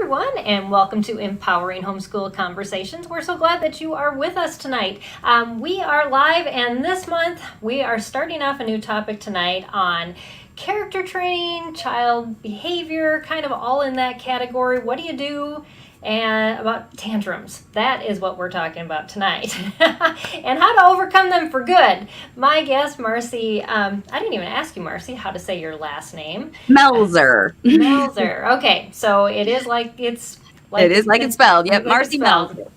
everyone, and welcome to Empowering Homeschool Conversations. We're so glad that you are with us tonight. We are live, and this month we are starting off a new topic tonight on character training, child behavior, kind of all in that category. What do you do? And about tantrums. That is what we're talking about tonight. And how to overcome them for good. My guest, Marci, I didn't even ask you, Marci, how to say your last name. Melzer. Melzer. Okay, so it is like it's spelled. Yep, Marci Melzer.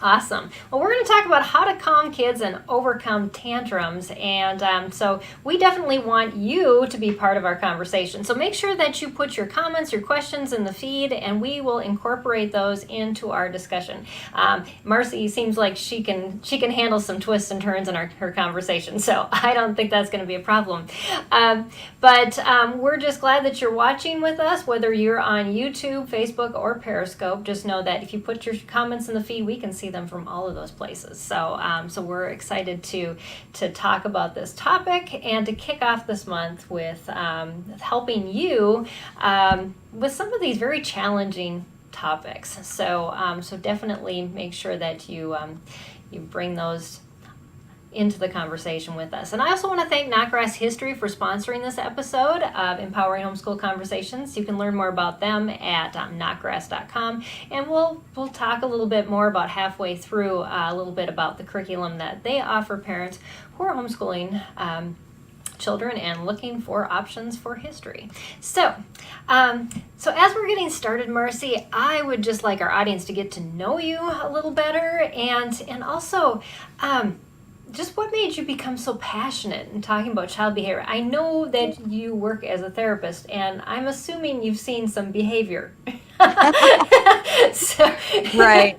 Awesome. Well, we're going to talk about how to calm kids and overcome tantrums. And so we definitely want you to be part of our conversation. So make sure that you put your comments, your questions in the feed, and we will incorporate those into our discussion. Marci seems like she can handle some twists and turns in her conversation. So I don't think that's going to be a problem. But we're just glad that you're watching with us, whether you're on YouTube, Facebook, or Periscope. Just know that if you put your comments in the feed, we can see them from all of those places. So we're excited to talk about this topic and to kick off this month with helping you with some of these very challenging topics. So definitely make sure that you bring those into the conversation with us. And I also want to thank Knotgrass History for sponsoring this episode of Empowering Homeschool Conversations. You can learn more about them at knotgrass.com, and we'll talk a little bit more about halfway through a little bit about the curriculum that they offer parents who are homeschooling children and looking for options for history. So as we're getting started, Marci, I would just like our audience to get to know you a little better, and also just what made you become so passionate in talking about child behavior? I know that you work as a therapist, and I'm assuming you've seen some behavior. Right.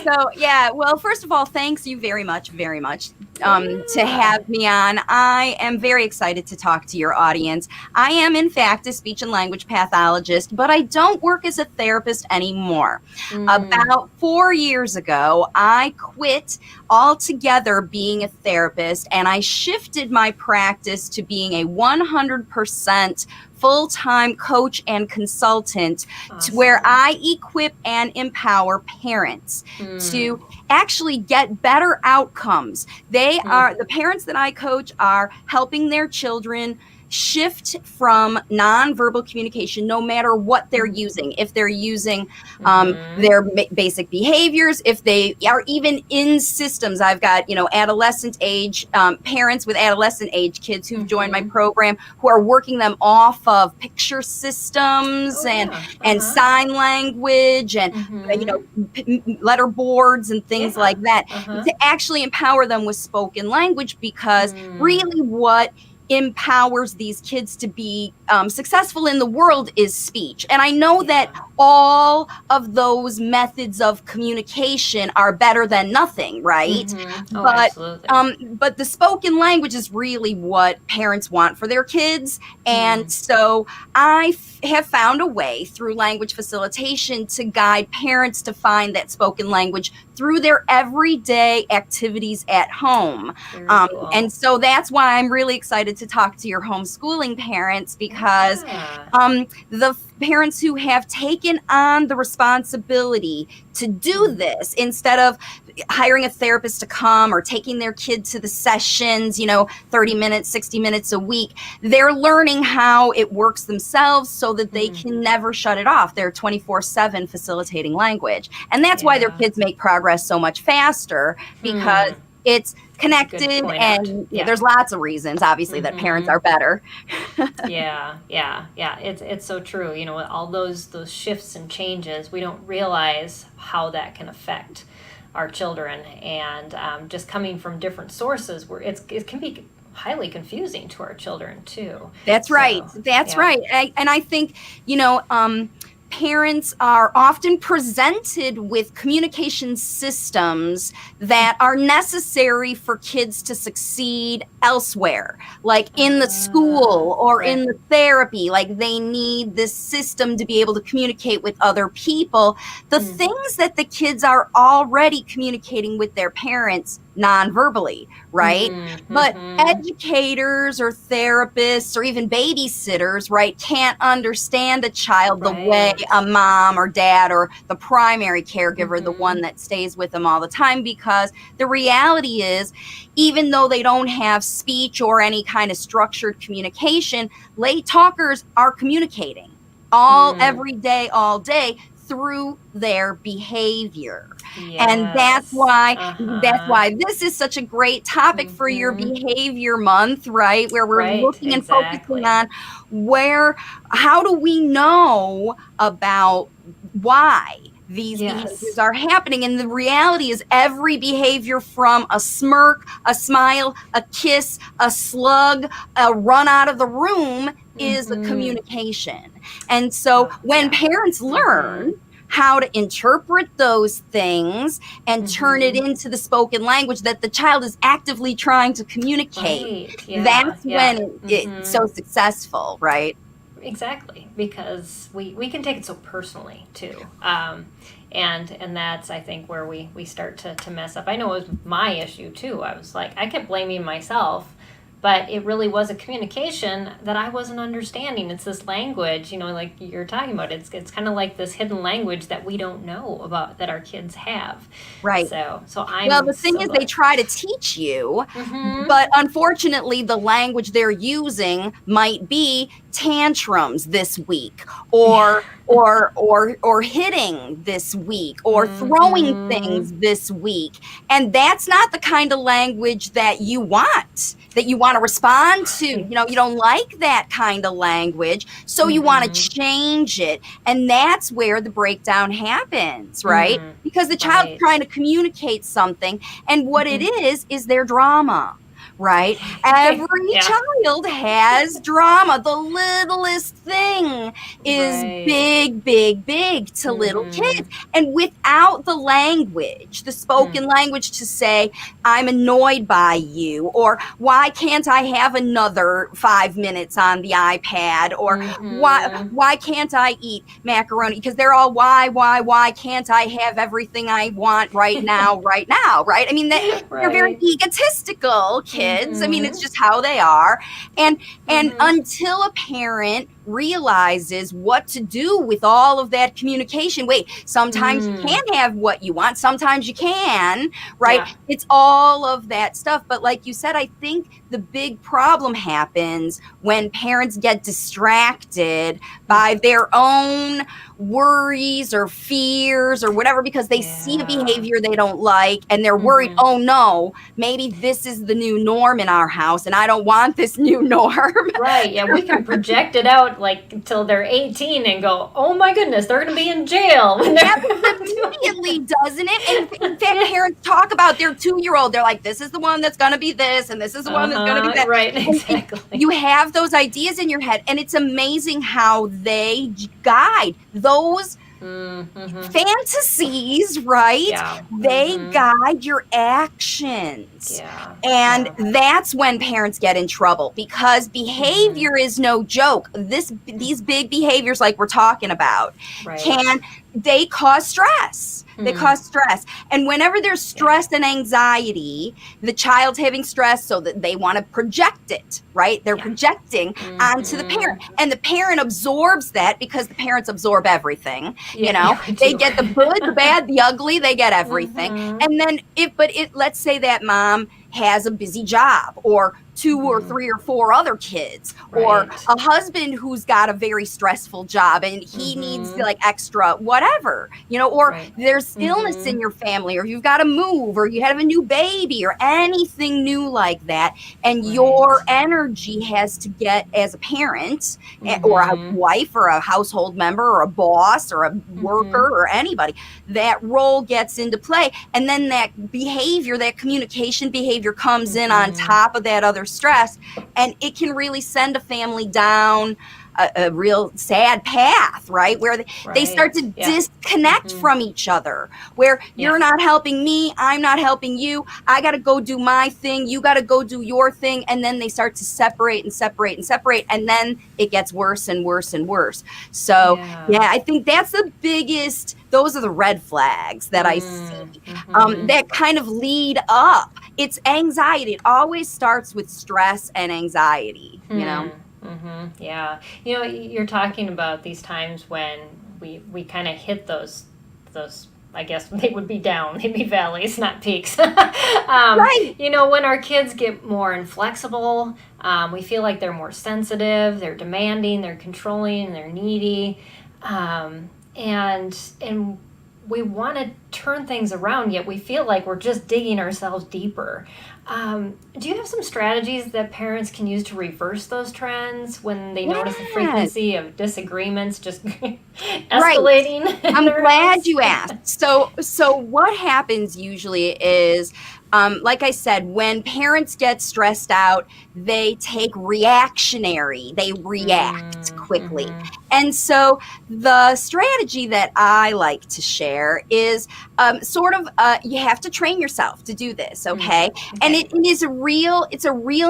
So, yeah, well, first of all, thanks you very much to have me on. I am very excited to talk to your audience. I am, in fact, a speech and language pathologist, but I don't work as a therapist anymore. About 4 years ago, I quit altogether being a therapist, and I shifted my practice to being a 100% full-time coach and consultant. Awesome. To where I equip and empower parents to actually get better outcomes. They are, the parents that I coach are helping their children shift from nonverbal communication, no matter what they're using. If they're using their basic behaviors, if they are even in systems. I've got, adolescent age, parents with adolescent age kids who've joined my program who are working them off of picture systems and sign language and, letter boards and things like that to actually empower them with spoken language, because really what empowers these kids to be successful in the world is speech. And I know that all of those methods of communication are better than nothing, right? But the spoken language is really what parents want for their kids. And so I have found a way through language facilitation to guide parents to find that spoken language through their everyday activities at home. Cool. And so that's why I'm really excited to talk to your homeschooling parents, because the parents who have taken on the responsibility to do this, instead of hiring a therapist to come or taking their kid to the sessions, 30 minutes, 60 minutes a week, they're learning how it works themselves so that they can never shut it off. They're 24/7 facilitating language. And that's why their kids make progress so much faster, because it's connected, and there's lots of reasons, obviously, that parents are better. It's so true. With all those shifts and changes, we don't realize how that can affect our children, and just coming from different sources, where it can be highly confusing to our children too. That's right. And I think parents are often presented with communication systems that are necessary for kids to succeed elsewhere, like in the school or in the therapy. Like, they need this system to be able to communicate with other people. The things that the kids are already communicating with their parents non-verbally, right? But Mm-hmm. educators or therapists or even babysitters, right, can't understand a child the way Right. a mom or dad or the primary caregiver, the Mm-hmm. one that stays with them all the time, because the reality is, even though they don't have speech or any kind of structured communication, late talkers are communicating every day, all day, through their behavior. And Yes. that's Uh-huh. why this is such a great topic for your Mm-hmm. behavior month, right? Where we're Right, looking and focusing exactly. on how do we know about why these behaviors Yes. are happening. And the reality is, every behavior, from a smirk, a smile, a kiss, a slug, a run out of the room, is a Mm-hmm. communication. And so Oh, when yeah. parents Mm-hmm. learn how to interpret those things and turn it Mm-hmm. into the spoken language that the child is actively trying to communicate, Right. Yeah. that's Yeah. when it's Mm-hmm. so successful, right? Exactly, because we can take it so personally too, and that's, I think, where we start to mess up. I know it was my issue too. I was like, I kept blaming myself, but it really was a communication that I wasn't understanding. It's this language, like you're talking about. It's kind of like this hidden language that we don't know about, that our kids have. Right. So Well, I'm the thing so is, they glad. try to teach you, Mm-hmm. but unfortunately, the language they're using might be tantrums this week, or hitting this week, or throwing Mm-hmm. things this week. And that's not the kind of language that you want to respond to. Right. You don't like that kind of language, so you want to Mm-hmm. change it. And that's where the breakdown happens, right? Mm. Because the child's Right. trying to communicate something, and what it is their drama, right? Every Yeah. child has drama. The littlest thing is Right. big, big, big to little Mm-hmm. kids. And without the language, the spoken language, to say, I'm annoyed by you, or why can't I have another 5 minutes on the iPad, or Mm-hmm. why can't I eat macaroni? Because they're all, why can't I have everything I want right now, right? I mean, they're very Right. egotistical kids. I mean, it's Mm-hmm. just how they are. And Mm-hmm. until a parent realizes what to do with all of that communication, wait, sometimes you Mm. can't have what you want, sometimes you can, right? Yeah. It's all of that stuff. But like you said, I think the big problem happens when parents get distracted by their own worries or fears or whatever, because they see a Yeah. behavior they don't like, and they're worried, Mm-hmm. oh no, maybe this is the new norm in our house, and I don't want this new norm. Right. Yeah, we can project it out like until they're 18 and go, oh my goodness, they're going to be in jail when they're Happens doing immediately, doesn't it? And in fact, it. parents talk about their 2-year-old. They're like, this is the one that's going to be this, and this is the one that's going to be that. Right. And Exactly. you have those ideas in your head, and it's amazing how they guide those Mm-hmm. fantasies, right? Yeah. They Mm-hmm. guide your actions. Yeah. And Yeah. that's when parents get in trouble, because Mm-hmm. behavior is no joke. These big behaviors like we're talking about Right. they cause stress. They cause stress. And whenever there's stress and anxiety, the child's having stress, so that they want to project it, right? They're projecting onto the parent. And the parent absorbs that, because the parents absorb everything. Yeah, They get the good, the bad, the ugly, they get everything. Mm-hmm. And then let's say that mom has a busy job, or 2 or 3 or 4 other kids, or Right. a husband who's got a very stressful job and he needs like extra whatever, or Right. there's illness in your family, or you've got to move, or you have a new baby, or anything new like that, and your energy has to get, as a parent, or a wife, or a household member, or a boss, or a worker, or anybody, that role gets into play. And then that behavior, that communication behavior, comes in on top of that other stress, and it can really send a family down a real sad path, right? Where they start to disconnect from each other, where you're not helping me, I'm not helping you, I got to go do my thing, you got to go do your thing. And then they start to separate and separate and separate, and then it gets worse and worse and worse. So I think that's the biggest, those are the red flags that I see, that kind of lead up it's anxiety. It always starts with stress and anxiety, you know? Yeah. You know, you're talking about these times when we kind of hit those, I guess they would be down, they'd be valleys, not peaks. Right. You know, when our kids get more inflexible, we feel like they're more sensitive, they're demanding, they're controlling, they're needy. And we want to turn things around, yet we feel like we're just digging ourselves deeper. Do you have some strategies that parents can use to reverse those trends when they notice the frequency of disagreements just escalating? Right. I'm glad you asked. So what happens usually is, like I said, when parents get stressed out, they react quickly. And so the strategy that I like to share is you have to train yourself to do this, okay? And it's a real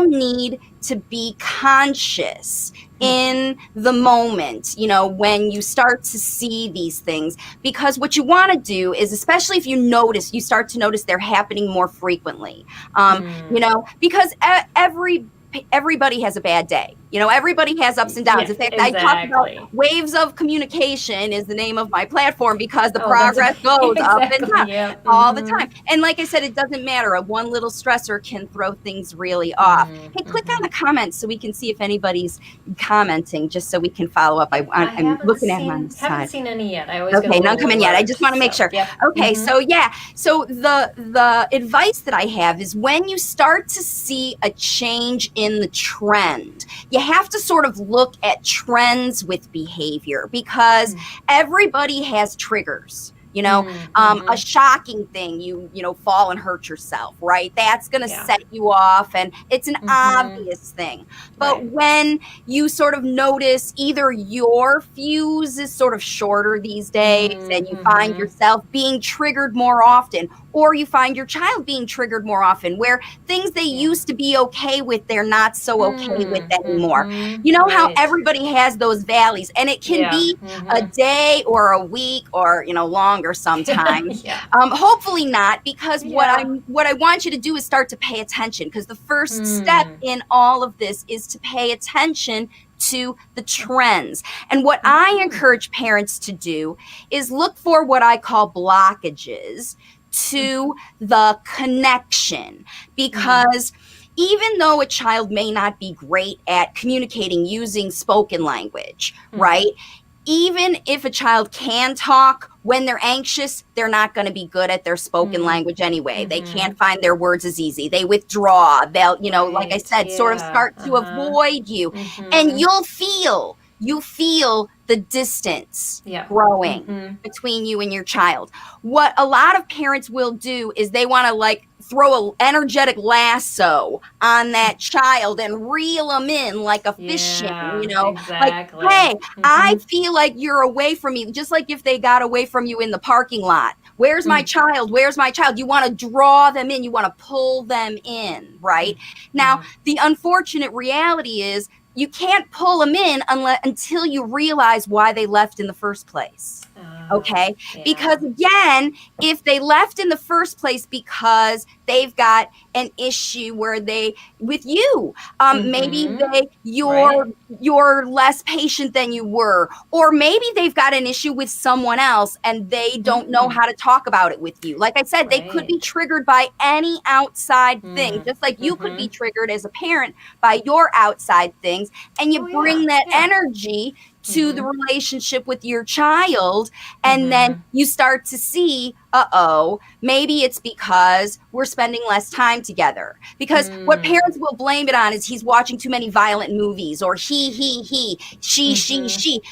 need to be conscious in the moment, you know, when you start to see these things, because what you want to do is, especially if you start to notice they're happening more frequently, you know, because everybody has a bad day. You know, everybody has ups and downs. Yeah, in fact, exactly. I talk about waves of communication is the name of my platform, because the progress goes up and down all the time. And like I said, it doesn't matter. One little stressor can throw things really off. Hey, click on the comments so we can see if anybody's commenting, just so we can follow up. I'm looking at them on the side. Haven't seen any yet. I always Okay, none coming yet. I just want to make sure. Okay, so the advice that I have is, when you start to see a change in the trend, you have to sort of look at trends with behavior, because everybody has triggers. You know, a shocking thing, you fall and hurt yourself, right? That's going to set you off, and it's an obvious thing. But when you sort of notice either your fuse is sort of shorter these days, and you find yourself being triggered more often, or you find your child being triggered more often, where things they used to be okay with, they're not so okay with anymore. You know how everybody has those valleys, and it can be a day or a week or, longer sometimes. Hopefully not, because what I want you to do is start to pay attention, because the first step in all of this is to pay attention to the trends. And what I encourage parents to do is look for what I call blockages to the connection, because even though a child may not be great at communicating using spoken language, right? Even if a child can talk, when they're anxious, they're not going to be good at their spoken language anyway. They can't find their words as easy. They withdraw. They'll, like I said, sort of start to avoid you. And you feel the distance growing between you and your child. What a lot of parents will do is they want to throw an energetic lasso on that child and reel them in like a fishing, exactly. Like, hey, I feel like you're away from me, just like if they got away from you in the parking lot. Where's my child? Where's my child? You want to draw them in. You want to pull them in, right? Now, the unfortunate reality is, you can't pull them in until you realize why they left in the first place. Okay? Because again, if they left in the first place because they've got an issue with you, maybe you're less patient than you were, or maybe they've got an issue with someone else and they don't know how to talk about it with you. Like I said, they could be triggered by any outside thing, just like you could be triggered as a parent by your outside things, and you bring that energy to the relationship with your child, and then you start to see, maybe it's because we're spending less time together. Because what parents will blame it on is he's watching too many violent movies, or she.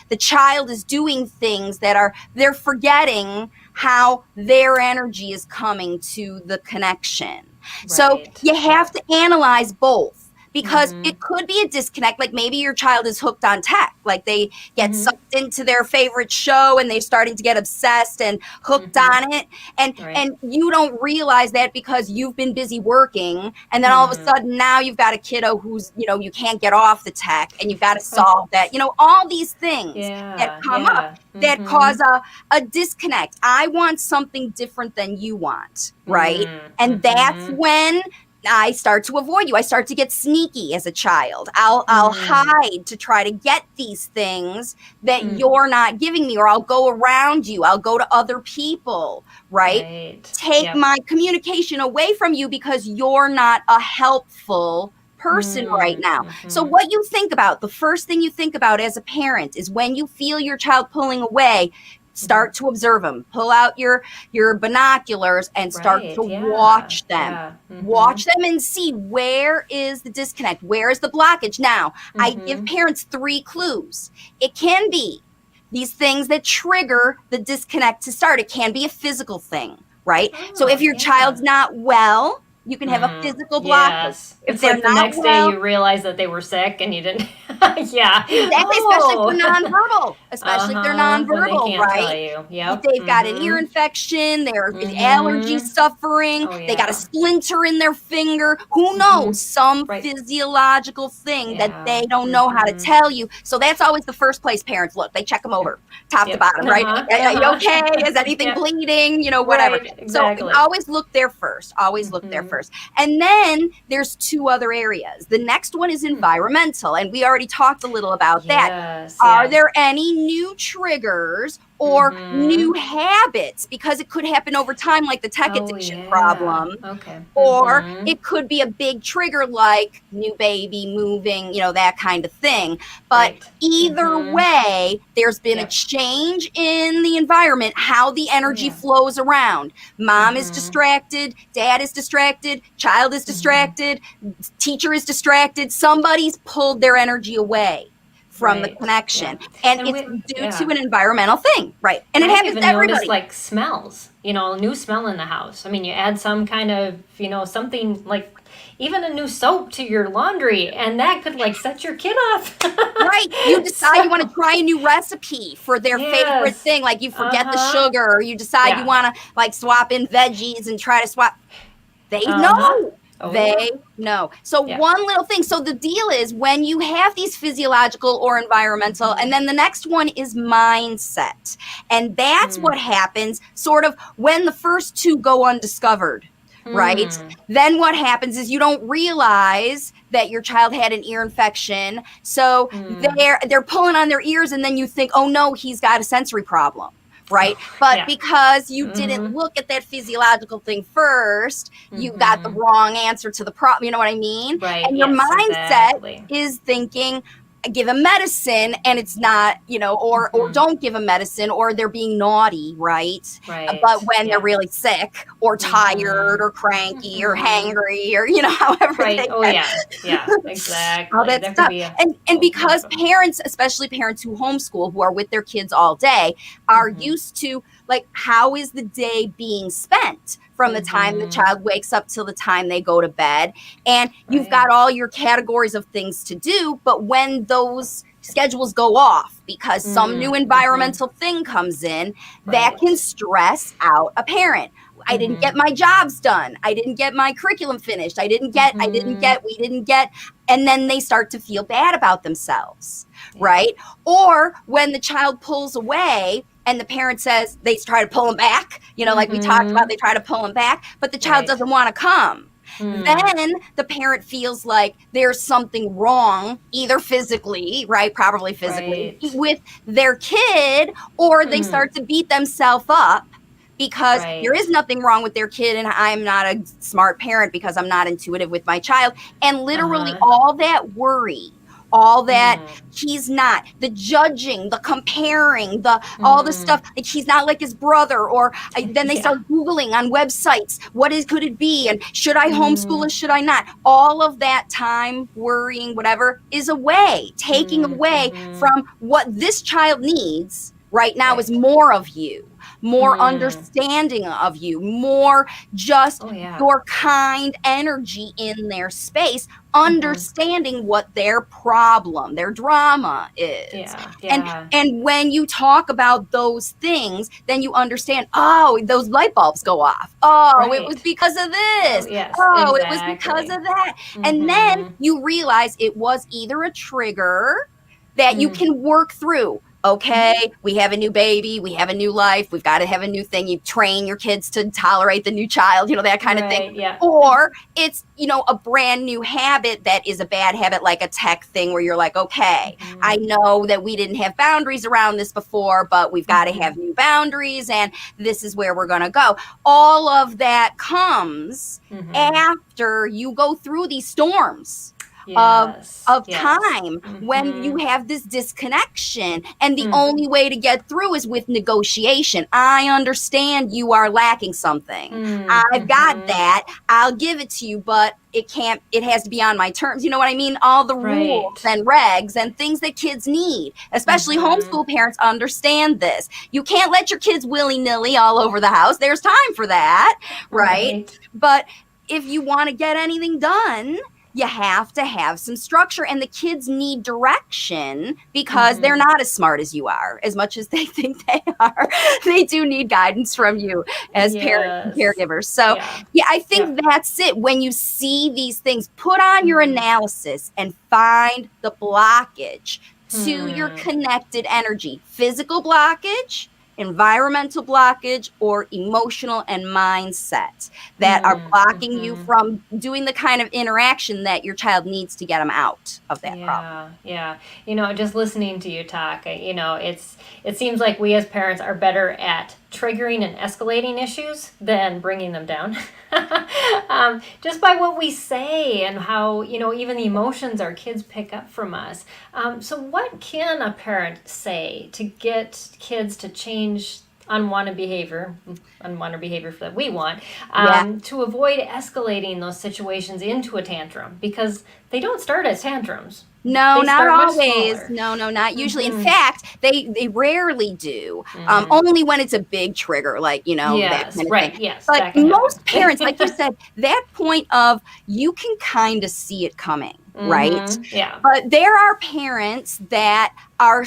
The child is doing things that they're forgetting how their energy is coming to the connection. So you have to analyze both. Because it could be a disconnect, like maybe your child is hooked on tech, like they get sucked into their favorite show and they're starting to get obsessed and hooked on it. And you don't realize that because you've been busy working. And then all of a sudden now you've got a kiddo who's, you can't get off the tech, and you've got to solve that. All these things that come up that cause a disconnect. I want something different than you want, right? And that's when I start to avoid you. I start to get sneaky as a child. I'll hide to try to get these things that you're not giving me, or I'll go around you. I'll go to other people, right? Take my communication away from you because you're not a helpful person right now. So what you think about, the first thing you think about as a parent is when you feel your child pulling away, start to observe them. Pull out your binoculars and start to watch them. Watch them and see, where is the disconnect? Where is the blockage? Now, I give parents 3 clues. It can be these things that trigger the disconnect to start. It can be a physical thing, right? So if your child's not well, you can have a physical blockage. If it's like the next day you realize that they were sick and you didn't. Exactly, especially if they're nonverbal. Especially if they're nonverbal, they can't right? Tell you. Yep. They've got an ear infection, they're allergy suffering, they got a splinter in their finger. Who knows? Some physiological thing that they don't know how to tell you. So that's always the first place parents look. They check them over, top to bottom, right? Are you okay? Is anything bleeding? You know, whatever. Exactly. So always look there first. Always look there first. And then there's 2 other areas. The next one is environmental, and we already talked a little about that. Are there any new triggers or new habits? Because it could happen over time, like the tech addiction problem. Or it could be a big trigger like new baby, moving, you know, that kind of thing. But either way, there's been a change in the environment, how the energy flows around. Mom is distracted, dad is distracted, child is distracted, teacher is distracted. Somebody's pulled their energy away from the connection, and it's due to an environmental thing, right? And it happens to everybody. Notice, like, smells, you know, a new smell in the house. I mean, you add some kind of, you know, something like even a new soap to your laundry, and that could like set your kid off. Right. You decide you want to try a new recipe for their favorite thing, like you forget the sugar, or you decide you want to like swap in veggies and try to swap. They know. They know. So one little thing. So the deal is, when you have these physiological or environmental, and then the next one is mindset. And that's what happens sort of when the first 2 go undiscovered, right? Then what happens is you don't realize that your child had an ear infection. So they're pulling on their ears, and then you think, oh no, he's got a sensory problem. Right. But because you didn't look at that physiological thing first, you got the wrong answer to the problem. You know what I mean? Right. And your mindset is thinking, give them medicine, and it's not, you know, or don't give them medicine, or they're being naughty, right? But when they're really sick or tired or cranky or hangry, or, you know, however they exactly. All that stuff. And because parents, especially parents who homeschool, who are with their kids all day, are used to, like, how is the day being spent from the time the child wakes up till the time they go to bed. And you've got all your categories of things to do, but when those schedules go off because some new environmental thing comes in, that can stress out a parent. I didn't get my jobs done. I didn't get my curriculum finished. We didn't get, and then they start to feel bad about themselves, right? Or when the child pulls away and the parent says, they try to pull them back, you know, like we talked about, they try to pull them back, but the child doesn't want to come. Then the parent feels like there's something wrong, either physically, right? Probably physically with their kid, or they start to beat themselves up because there is nothing wrong with their kid, and I'm not a smart parent because I'm not intuitive with my child. And literally all that worry, all that he's not, the judging, the comparing, the all the stuff, like he's not like his brother, or then they start Googling on websites, could it be, and should I homeschool or should I not? All of that time, worrying, whatever, is away, taking away from what this child needs right now is more of you, more understanding of you, more just your kind energy in their space, understanding what their problem, their drama is. And when you talk about those things, then you understand, oh, those light bulbs go off. Oh, it was because of this. It was because of that. And then you realize it was either a trigger that you can work through. Okay, we have a new baby, we have a new life, we've got to have a new thing. You train your kids to tolerate the new child, that kind of thing. Yeah. Or it's, a brand new habit that is a bad habit, like a tech thing where you're like, okay, I know that we didn't have boundaries around this before, but we've got to have new boundaries, and this is where we're going to go. All of that comes after you go through these storms. Of time when you have this disconnection, and the only way to get through is with negotiation. I understand you are lacking something. I've got that. I'll give it to you, but it has to be on my terms. You know what I mean? All the rules and regs and things that kids need, especially homeschool parents, understand this. You can't let your kids willy-nilly all over the house. There's time for that, right? But if you want to get anything done, you have to have some structure, and the kids need direction because they're not as smart as you are, as much as they think they are. They do need guidance from you as parents and caregivers. So I think that's it. When you see these things, put on your analysis and find the blockage to your connected energy. Physical blockage, environmental blockage, or emotional and mindset that are blocking you from doing the kind of interaction that your child needs to get them out of that problem. Yeah. Just listening to you talk, it seems like we as parents are better at triggering and escalating issues than bringing them down. Just by what we say and how, even the emotions our kids pick up from us. So what can a parent say to get kids to change unwanted behavior that we want, to avoid escalating those situations into a tantrum? Because they don't start as tantrums. No, not always. No, not usually. In fact, they rarely do. Only when it's a big trigger, like, that kind of thing. Yes, but most parents, like you said, that point of you can kind of see it coming, right? Yeah. But there are parents that are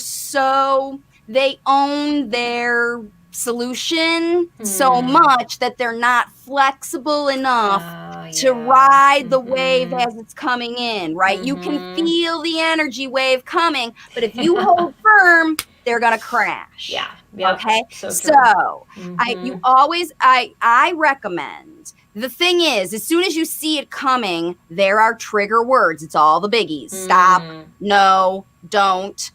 they own their solution so much that they're not flexible enough to ride the wave as it's coming in, right? You can feel the energy wave coming, but if you hold firm, they're going to crash. Okay. So I recommend, the thing is, as soon as you see it coming, there are trigger words. It's all the biggies. Stop. No, don't.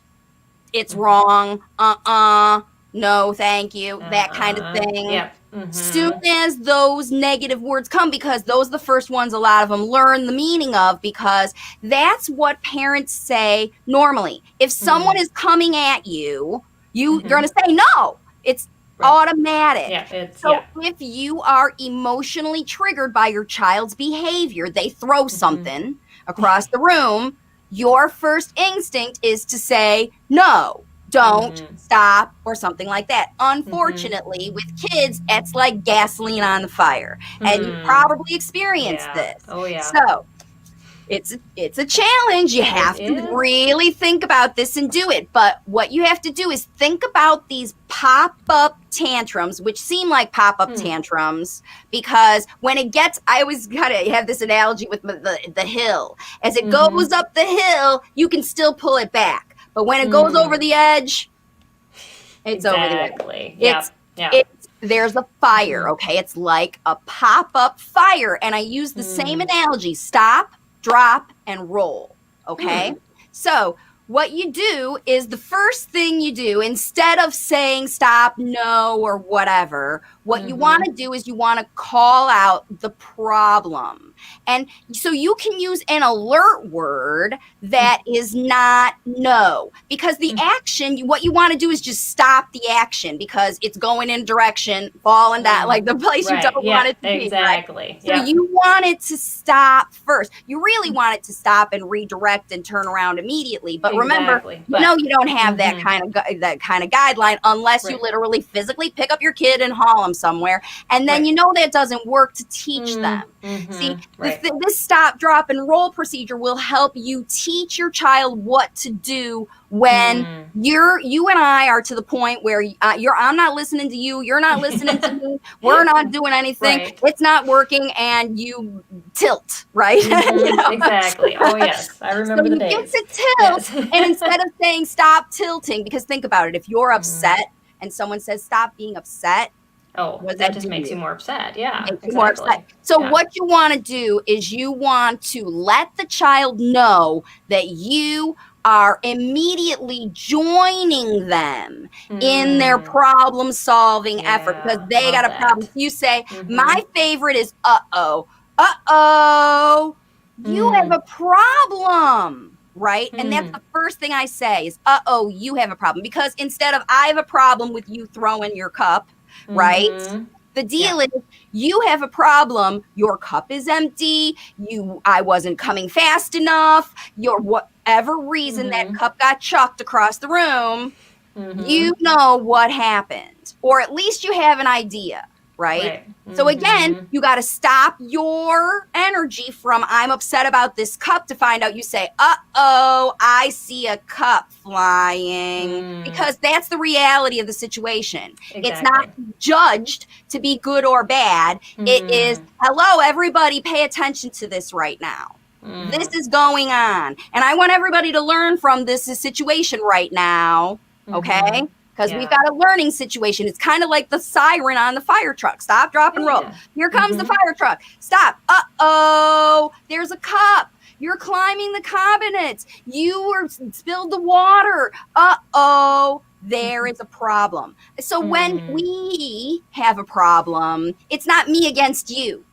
It's wrong. No, thank you. That kind of thing. Soon as those negative words come, because those are the first ones a lot of them learn the meaning of, because that's what parents say normally. If someone is coming at you, you're going to say no. It's automatic. If you are emotionally triggered by your child's behavior, they throw something across the room, your first instinct is to say no. Don't, stop, or something like that. Unfortunately, with kids, it's like gasoline on the fire. And you probably experienced this. So it's a challenge. You have to really think about this and do it. But what you have to do is think about these pop-up tantrums, which seem like pop-up tantrums, because when it gets, I always gotta have this analogy with the hill. As it goes up the hill, you can still pull it back. But when it goes over the edge, it's over the edge. There's a fire, okay? It's like a pop-up fire. And I use the same analogy: stop, drop, and roll, okay? So what you do is, the first thing you do, instead of saying stop, no, or whatever, what you want to do is you want to call out the problem. And so you can use an alert word that is not no, because the action, what you want to do is just stop the action, because it's going in a direction, falling down, like the place you don't want it to be. Exactly. Right? So you want it to stop first. You really want it to stop and redirect and turn around immediately. But remember, you don't have that kind of guideline unless you literally physically pick up your kid and haul them somewhere. And then that doesn't work to teach them. See, this stop, drop, and roll procedure will help you teach your child what to do when you and I are to the point where I'm not listening to you, you're not listening to me, we're not doing anything, it's not working, and you tilt, right? Exactly. Oh yes, I remember the days. You get to tilt, and instead of saying stop tilting, because think about it, if you're upset and someone says stop being upset, that just makes you more upset. Yeah, exactly. More upset. So what you want to do is you want to let the child know that you are immediately joining them in their problem solving effort, because they got a problem. You say, my favorite is you have a problem, right? And that's the first thing I say is, you have a problem. Because instead of I have a problem with you throwing your cup, right? The deal is you have a problem. Your cup is empty. I wasn't coming fast enough. Whatever reason that cup got chucked across the room, you know what happened, or at least you have an idea, right? So again, you got to stop your energy from I'm upset about this cup to find out. You say, I see a cup flying, because that's the reality of the situation. It's not judged to be good or bad. It is, hello, everybody, pay attention to this right now. This is going on, and I want everybody to learn from this situation right now, okay? Because we've got a learning situation. It's kind of like the siren on the fire truck. Stop, drop, and roll. Here comes the fire truck. Stop. There's a cup. You're climbing the cabinets. You spilled the water. There is a problem. So when we have a problem, it's not me against you.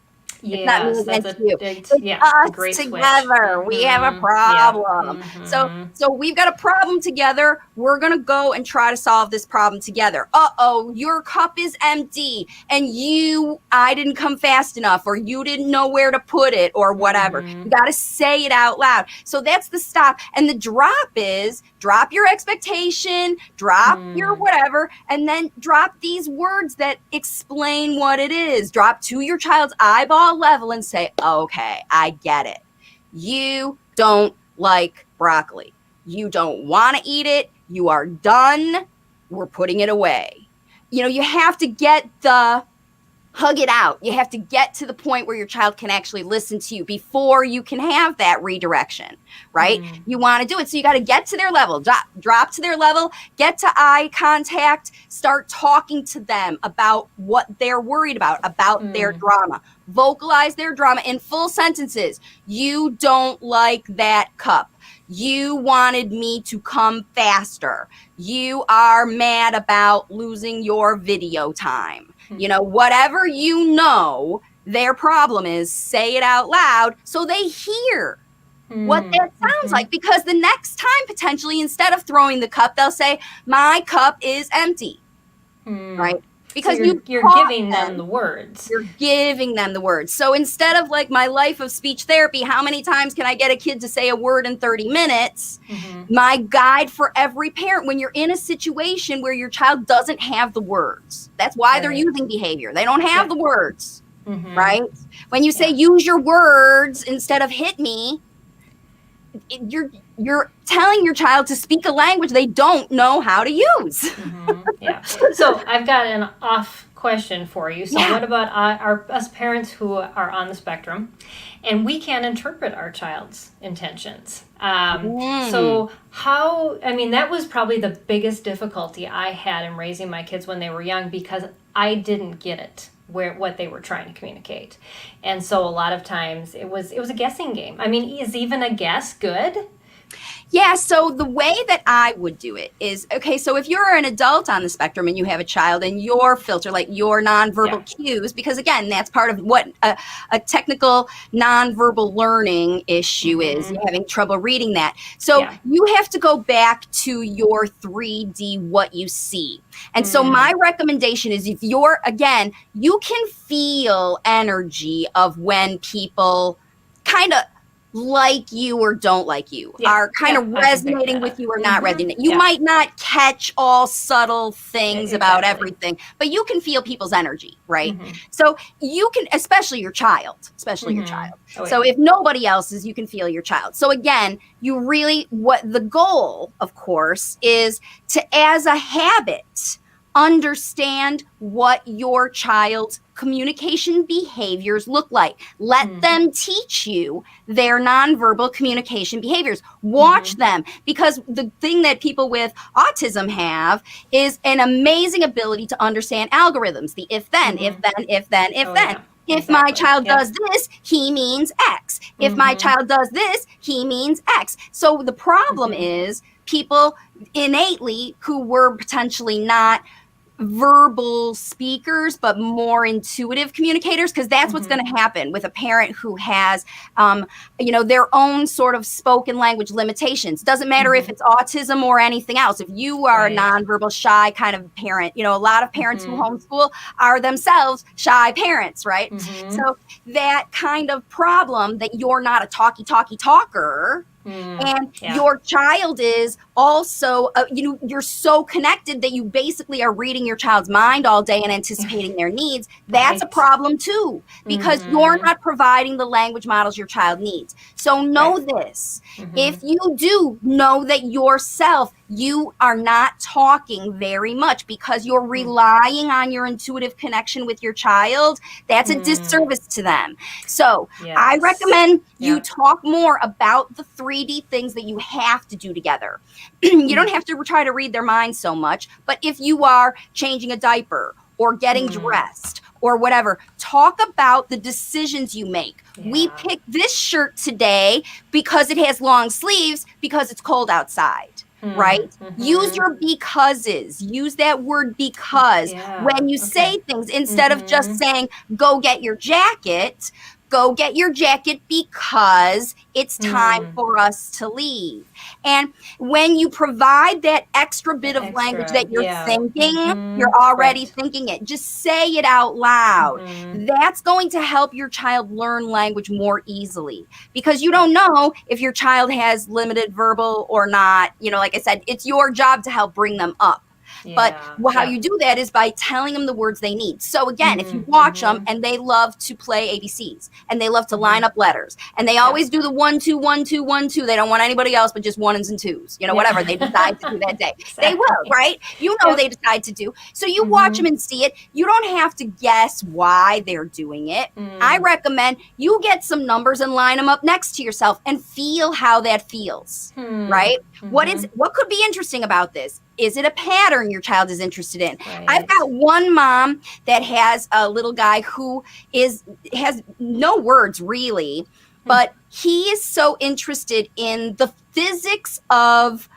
It's not me against you. It's us together. We have a problem. So we've got a problem together. We're going to go and try to solve this problem together. Your cup is empty, and I didn't come fast enough, or you didn't know where to put it, or whatever. You got to say it out loud. So that's the stop. And the drop is drop your expectation, drop your whatever, and then drop these words that explain what it is. Drop to your child's eyeball level and say, okay, I get it. You don't like broccoli. You don't want to eat it. You are done. We're putting it away. You have to hug it out. You have to get to the point where your child can actually listen to you before you can have that redirection, right? You want to do it. So you got to get to their level, drop to their level, get to eye contact, start talking to them about what they're worried about their drama. Vocalize their drama in full sentences. You don't like that cup. You wanted me to come faster. You are mad about losing your video time. Whatever their problem is, say it out loud so they hear what that sounds like. Because the next time, potentially, instead of throwing the cup, they'll say, my cup is empty, right? Because so you're giving them the words. You're giving them the words. So instead of like my life of speech therapy, how many times can I get a kid to say a word in 30 minutes? My guide for every parent, when you're in a situation where your child doesn't have the words, that's why they're using behavior. They don't have the words, right? When you say use your words instead of hit me, you're telling your child to speak a language they don't know how to use. So I've got an off question for you. So what about us parents who are on the spectrum, and we can't interpret our child's intentions? So that was probably the biggest difficulty I had in raising my kids when they were young, because I didn't get it. What they were trying to communicate. And so a lot of times it was a guessing game. Is even a guess good? Yeah, so the way that I would do it is, okay, so if you're an adult on the spectrum and you have a child, and your filter, like your nonverbal cues, because again, that's part of what a technical nonverbal learning issue is. You're having trouble reading that. So you have to go back to your 3D, what you see. And so my recommendation is, if you can feel energy of when people kind of like you or don't like you, are kind of resonating with you or not resonating. You might not catch all subtle things about everything, but you can feel people's energy, right? So you can, especially your child. Oh, So if nobody else is, you can feel your child. So again, you really, what the goal, of course, is to, as a habit, understand what your child's communication behaviors look like. Let them teach you their nonverbal communication behaviors. Watch them, because the thing that people with autism have is an amazing ability to understand algorithms. The if then, if then, if then, if then. If my child does this, he means X. If my child does this, he means X. So the problem is people innately who were potentially not verbal speakers, but more intuitive communicators, because that's what's going to happen with a parent who has, their own sort of spoken language limitations. Doesn't matter if it's autism or anything else. If you are a nonverbal, shy kind of parent, a lot of parents who homeschool are themselves shy parents, right? So that kind of problem that you're not a talker, and your child is also, you're so connected that you basically are reading your child's mind all day and anticipating their needs. That's a problem too, because you're not providing the language models your child needs. So know this. If you do know that yourself, you are not talking very much because you're relying on your intuitive connection with your child, that's a disservice to them. So I recommend you talk more about the 3D things that you have to do together. You don't have to try to read their minds so much, but if you are changing a diaper or getting dressed or whatever, talk about the decisions you make. We picked this shirt today because it has long sleeves because it's cold outside. Right? Use your becauses. Use that word because when you say things, instead of just saying, go get your jacket because it's time for us to leave. And when you provide that extra bit of language that you're thinking, you're already thinking it. Just say it out loud. That's going to help your child learn language more easily, because you don't know if your child has limited verbal or not. Like I said, it's your job to help bring them up. But how you do that is by telling them the words they need. So again, if you watch them and they love to play ABCs and they love to line up letters and they always do the 1, 2, 1, 2, 1, 2. They don't want anybody else but just ones and twos, whatever they decide to do that day. They will, right? They decide to do. So you watch them and see it. You don't have to guess why they're doing it. I recommend you get some numbers and line them up next to yourself and feel how that feels, right? What could be interesting about this? Is it a pattern your child is interested in? Right. I've got one mom that has a little guy who has no words really, but he is so interested in the physics of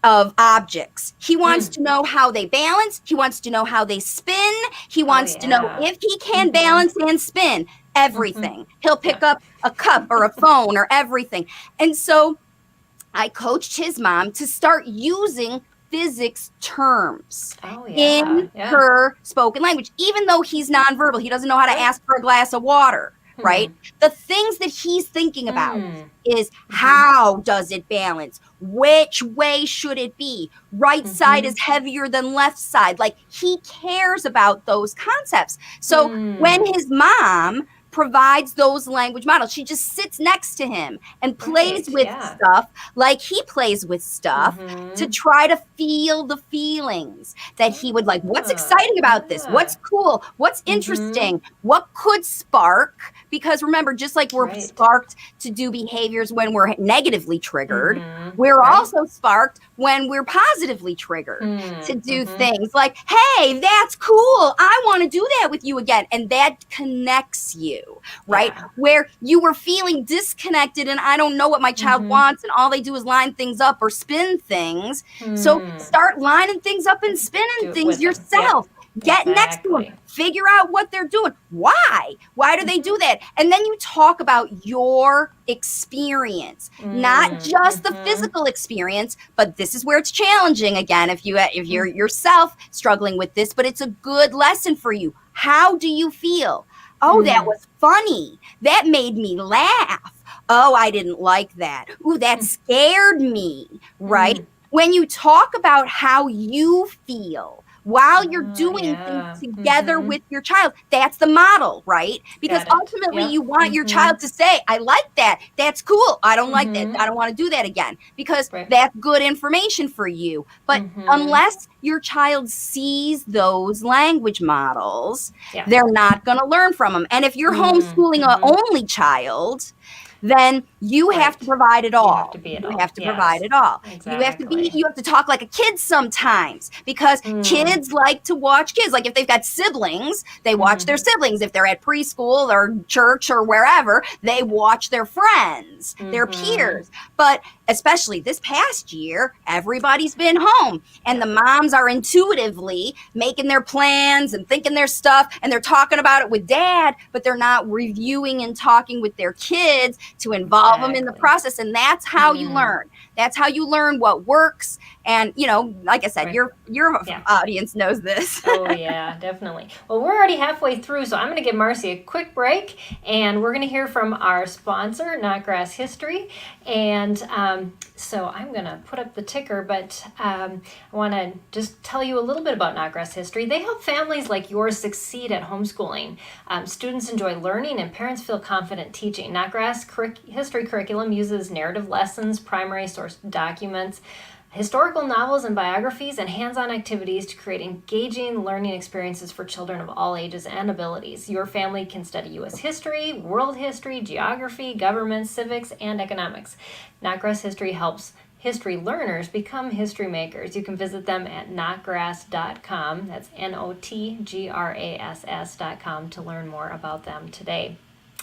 objects. He wants to know how they balance. He wants to know how they spin. He wants to know if he can balance and spin everything. He'll pick up a cup or a phone or everything. And so I coached his mom to start using physics terms in her spoken language, even though he's nonverbal. He doesn't know how to ask for a glass of water, right? The things that he's thinking about is how does it balance? Which way should it be? Right side is heavier than left side. Like, he cares about those concepts. So when his mom provides those language models, she just sits next to him and plays with stuff like he plays with stuff to try to feel the feelings that he would like. What's exciting about this? What's cool? What's interesting? What could spark? Because remember, just like we're sparked to do behaviors when we're negatively triggered, we're also sparked when we're positively triggered to do things like, hey, that's cool. I want to do that with you again. And that connects you. Right? Where you were feeling disconnected and I don't know what my child wants and all they do is line things up or spin things. So start lining things up and spinning things yourself. Get next to them. Figure out what they're doing. Why? Why do they do that? And then you talk about your experience, not just the physical experience, but this is where it's challenging again if you're yourself struggling with this, but it's a good lesson for you. How do you feel? Oh, that was funny. That made me laugh. Oh, I didn't like that. Ooh, that scared me, right? Mm. When you talk about how you feel while you're doing things Yeah. together with your child, that's the model, right? Because Got it. ultimately Yep. you want your child to say, I like that. That's cool. I don't like that. I don't want to do that again, because Right. that's good information for you. But unless your child sees those language models, Yeah. they're not going to learn from them. And if you're homeschooling an only child, then you have to provide it You have all. to be it You all. have to provide Yes. it all. Exactly. You have to talk like a kid sometimes, because kids like to watch kids. Like if they've got siblings, they watch their siblings. If they're at preschool or church or wherever, they watch their friends, their peers. But especially this past year, everybody's been home, and the moms are intuitively making their plans and thinking their stuff, and they're talking about it with dad, but they're not reviewing and talking with their kids to involve them in the process. And that's how you learn. That's how you learn what works. And, you know, like I said, your audience knows this. Oh, yeah, definitely. Well, we're already halfway through, so I'm going to give Marci a quick break, and we're going to hear from our sponsor, Knotgrass History. And so I'm going to put up the ticker, but I want to just tell you a little bit about Knotgrass History. They help families like yours succeed at homeschooling. Students enjoy learning, and parents feel confident teaching. Knotgrass History curriculum uses narrative lessons, primary source documents, historical novels and biographies, and hands-on activities to create engaging learning experiences for children of all ages and abilities. Your family can study U.S. history, world history, geography, government, civics, and economics. Knotgrass History helps history learners become history makers. You can visit them at knotgrass.com. That's NOTGRASS.com to learn more about them today.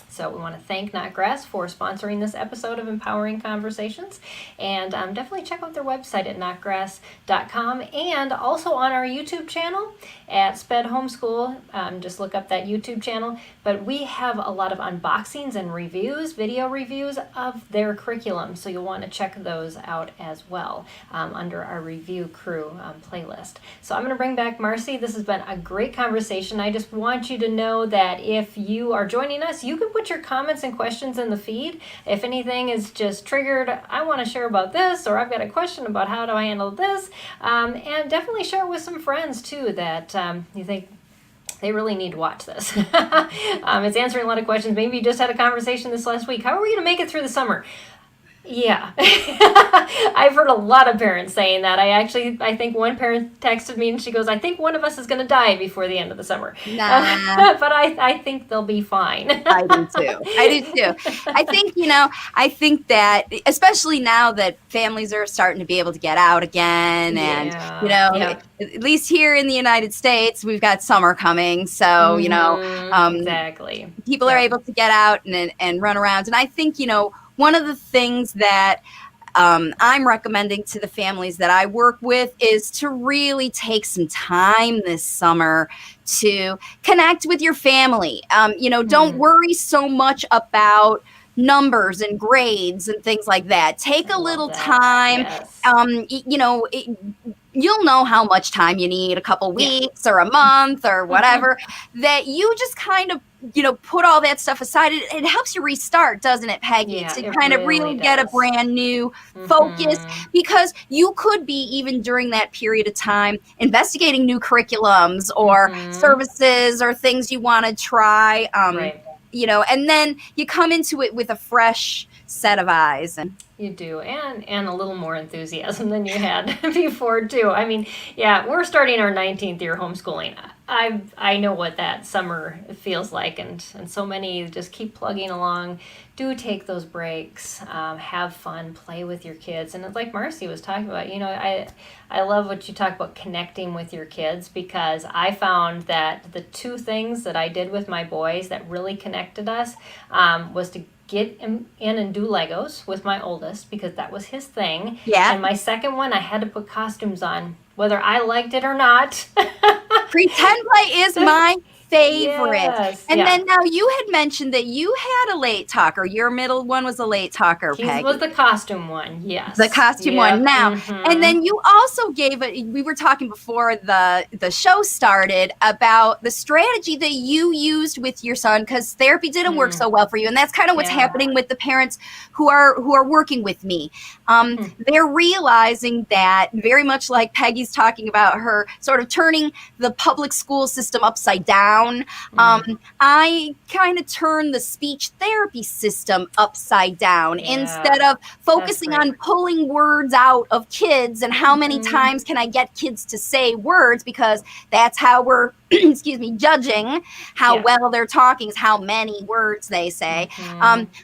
So we want to thank Knotgrass for sponsoring this episode of Empowering Conversations. And definitely check out their website at knotgrass.com, and also on our YouTube channel at SPED Homeschool. Just look up that YouTube channel. But we have a lot of unboxings and reviews, video reviews of their curriculum. So you'll want to check those out as well under our review crew playlist. So I'm going to bring back Marci. This has been a great conversation. I just want you to know that if you are joining us, you can put your comments and questions in the feed. If anything is just triggered, I want to share about this, or I've got a question about how do I handle this, and definitely share it with some friends too that you think they really need to watch this. It's answering a lot of questions. Maybe you just had a conversation this last week. How are we going to make it through the summer? Yeah. I've heard a lot of parents saying that. I think one parent texted me and she goes, I think one of us is going to die before the end of the summer. Nah. But I think they'll be fine. I do too. I think that especially now that families are starting to be able to get out again, and, at least here in the United States, we've got summer coming. So, exactly. People are able to get out and run around. And I think, one of the things that I'm recommending to the families that I work with is to really take some time this summer to connect with your family. Don't worry so much about numbers and grades and things like that. Take a little time. Yes. You'll know how much time you need, a couple weeks or a month or whatever, that you just kind of, put all that stuff aside. It helps you restart, doesn't it, Peggy? To kind of really get a brand new focus, because you could be, even during that period of time, investigating new curriculums or services or things you want to try. And then you come into it with a fresh set of eyes. And you do, and a little more enthusiasm than you had before too. I mean, we're starting our 19th year homeschooling. I know what that summer feels like, and so many just keep plugging along. Do take those breaks, have fun, play with your kids, and it's like Marci was talking about. I love what you talk about, connecting with your kids, because I found that the two things that I did with my boys that really connected us was to get in and do Legos with my oldest, because that was his thing. Yeah. And my second one, I had to put costumes on, whether I liked it or not. Pretend play is my favorite. Yes. And Yeah. then now you had mentioned that you had a late talker. Your middle one was a late talker, He Peggy. was the costume one. Yes. The costume one now. And then you also gave we were talking before the show started about the strategy that you used with your son, because therapy didn't work so well for you. And that's kind of what's happening with the parents who are working with me. They're realizing that, very much like Peggy's talking about her sort of turning the public school system upside down, I kind of turn the speech therapy system upside down. Instead of focusing on pulling words out of kids and how many times can I get kids to say words, because that's how we're judging how well they're talking, is how many words they say.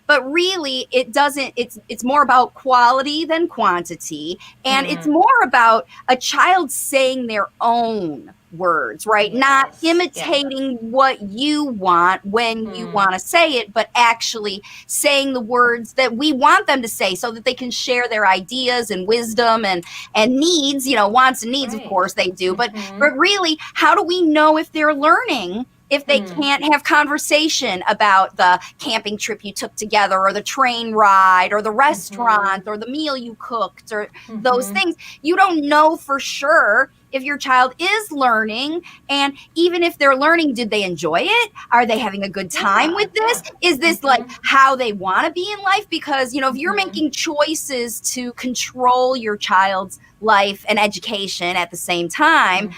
But really it's more about quality than quantity, and it's more about a child saying their own words, right? Not imitating what you want when you want to say it, but actually saying the words that we want them to say, so that they can share their ideas and wisdom and needs, wants and needs. Of course they do, but really, how do we know if they're learning if they can't have conversation about the camping trip you took together, or the train ride, or the restaurant, or the meal you cooked, or those things? You don't know for sure if your child is learning. And even if they're learning, did they enjoy it? Are they having a good time with this? Is this like how they want to be in life? Because, if you're making choices to control your child's life and education at the same time,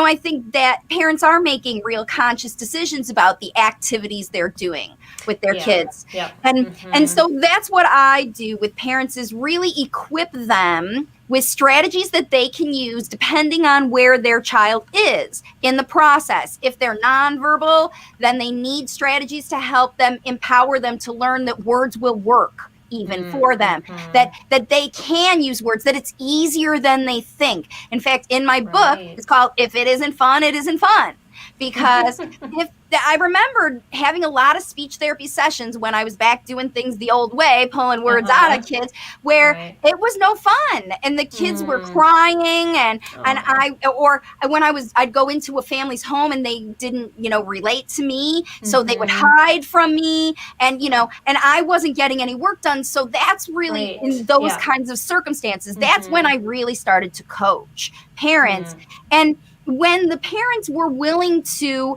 I think that parents are making real conscious decisions about the activities they're doing with their kids. And so that's what I do with parents, is really equip them with strategies that they can use depending on where their child is in the process. If they're nonverbal, then they need strategies to help them, empower them to learn that words will work even for them, that they can use words, that it's easier than they think. In fact, in my book, it's called If It Isn't Fun, It Isn't Fun. Because I remember having a lot of speech therapy sessions when I was back doing things the old way, pulling words out of kids, where it was no fun, and the kids were crying, and I'd go into a family's home and they didn't, relate to me, so they would hide from me, and I wasn't getting any work done. So that's really in those kinds of circumstances, that's when I really started to coach parents. And when the parents were willing to,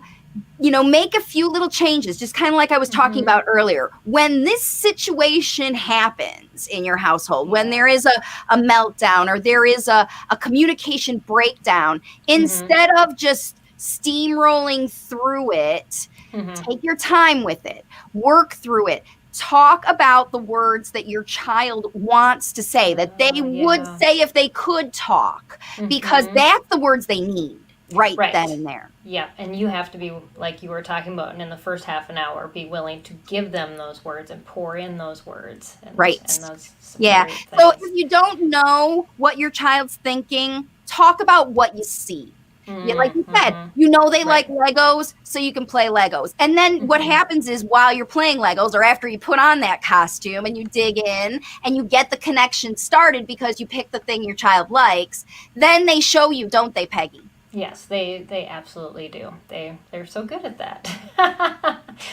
make a few little changes, just kind of like I was talking about earlier, when this situation happens in your household, when there is a meltdown, or there is a communication breakdown, instead of just steamrolling through it, take your time with it, work through it. Talk about the words that your child wants to say, that they would say if they could talk, because that's the words they need right then and there. Yeah, and you have to be, like you were talking about, and in the first half an hour, be willing to give them those words and pour in those words. And, and those so if you don't know what your child's thinking, talk about what you see. Like you said, they like Legos, so you can play Legos. And then what happens is, while you're playing Legos, or after you put on that costume and you dig in and you get the connection started because you pick the thing your child likes, then they show you, don't they, Peggy? Yes, they absolutely do. They're so good at that.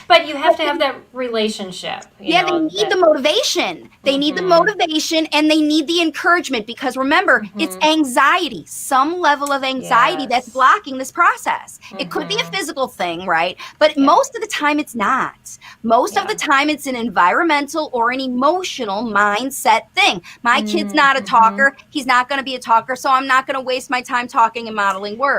But you have to have that relationship. They need the motivation. They need the motivation, and they need the encouragement, because remember, it's anxiety, some level of anxiety that's blocking this process. It could be a physical thing, right? But most of the time it's not. Most of the time it's an environmental or an emotional mindset thing. My kid's not a talker. He's not going to be a talker, so I'm not going to waste my time talking and modeling words.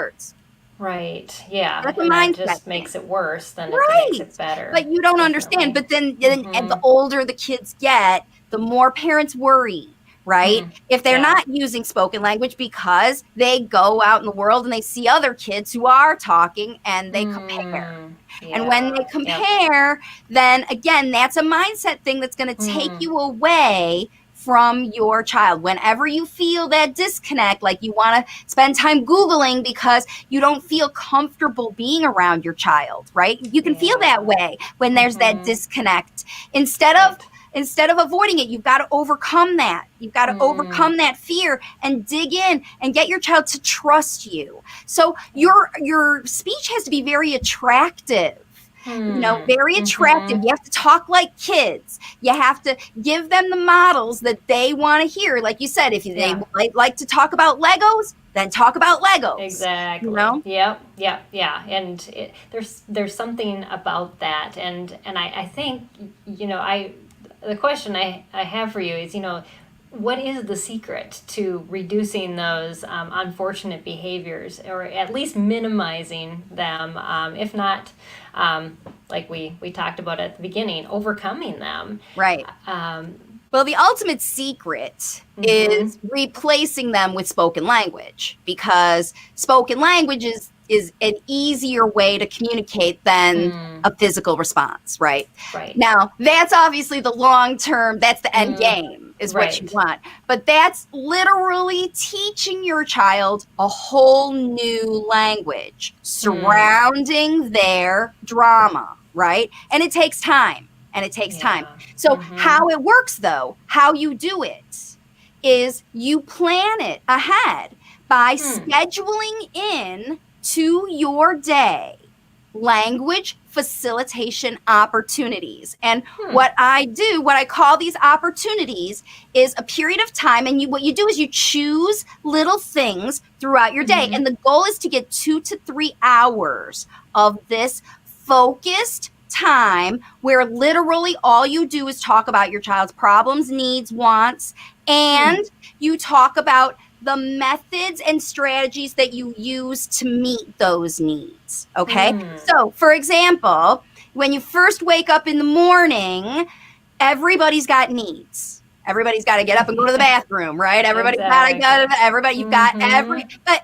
Right. Yeah. That's a and mindset that just thing. makes it worse than it makes it better. But you don't understand. But then the older the kids get, the more parents worry, right? If they're not using spoken language, because they go out in the world and they see other kids who are talking, and they compare. And when they compare, then again, that's a mindset thing that's going to take you away from your child. Whenever you feel that disconnect, like you want to spend time Googling because you don't feel comfortable being around your child, right? You can feel that way when there's that disconnect. Instead of instead of avoiding it, you've got to overcome that. You've got to overcome that fear and dig in and get your child to trust you. So your speech has to be very attractive. Very attractive. You have to talk like kids. You have to give them the models that they want to hear. Like you said, if they like to talk about Legos, then talk about Legos. Exactly. Yeah. And there's something about that. And I think, the question I have for you is, what is the secret to reducing those unfortunate behaviors, or at least minimizing them, if not, like we talked about at the beginning, overcoming them? Right. Well, the ultimate secret is replacing them with spoken language, because spoken language is an easier way to communicate than a physical response, right? Right. Now, that's obviously the long term, that's the end game, is what you want. But that's literally teaching your child a whole new language surrounding their drama, right? And it takes time. So how it works, though, how you do it, is you plan it ahead by scheduling in to your day language facilitation opportunities. And what I call these opportunities is a period of time. And what you do is you choose little things throughout your day. And the goal is to get 2 to 3 hours of this focused time where literally all you do is talk about your child's problems, needs, wants, and you talk about the methods and strategies that you use to meet those needs. Okay. So, for example, when you first wake up in the morning, everybody's got needs. Everybody's got to get up and go to the bathroom, right? Everybody's got to go to everybody. You've got